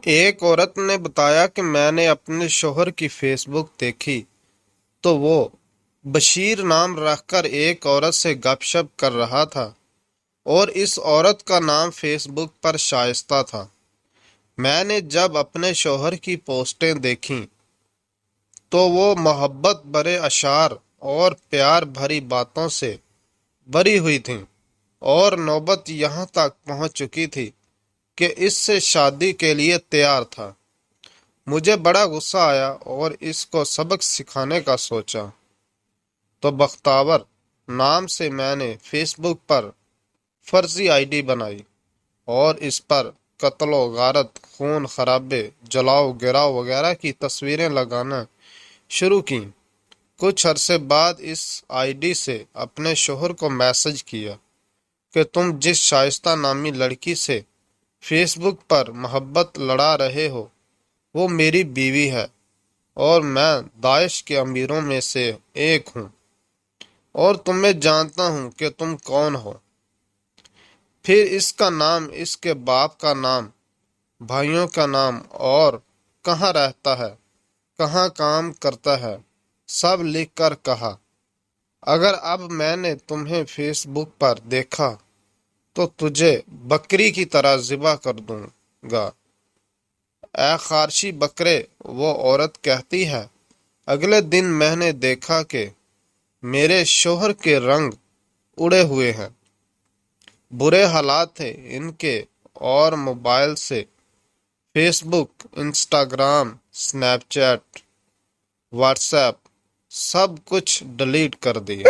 ایک عورت نے بتایا کہ میں نے اپنے شوہر کی فیس بک دیکھی تو وہ بشیر نام رکھ کر ایک عورت سے گپ شپ کر رہا تھا اور اس عورت کا نام فیس بک پر شائستہ تھا۔ میں نے جب اپنے شوہر کی پوسٹیں دیکھیں تو وہ محبت بھرے اشعار اور پیار بھری باتوں سے بھری ہوئی تھیں، اور نوبت یہاں تک پہنچ چکی تھی کہ اس سے شادی کے لیے تیار تھا۔ مجھے بڑا غصہ آیا اور اس کو سبق سکھانے کا سوچا، تو بختاور نام سے میں نے فیس بک پر فرضی آئی ڈی بنائی اور اس پر قتل و غارت، خون خرابے، جلاؤ گراؤ وغیرہ کی تصویریں لگانا شروع کیں۔ کچھ عرصے بعد اس آئی ڈی سے اپنے شوہر کو میسج کیا کہ تم جس شائستہ نامی لڑکی سے فیس بک پر محبت لڑا رہے ہو وہ میری بیوی ہے، اور میں داعش کے امیروں میں سے ایک ہوں، اور تمہیں جانتا ہوں کہ تم کون ہو۔ پھر اس کا نام، اس کے باپ کا نام، بھائیوں کا نام اور کہاں رہتا ہے، کہاں کام کرتا ہے، سب لکھ کر کہا، اگر اب میں نے تمہیں فیس بک پر دیکھا تو تجھے بکری کی طرح ذبح کر دوں گا۔ اے خارشی بکرے، وہ عورت کہتی ہے، اگلے دن میں نے دیکھا کہ میرے شوہر کے رنگ اڑے ہوئے ہیں، برے حالات تھے ان کے، اور موبائل سے Facebook, Instagram, Snapchat, WhatsApp سب کچھ ڈیلیٹ کر دیا۔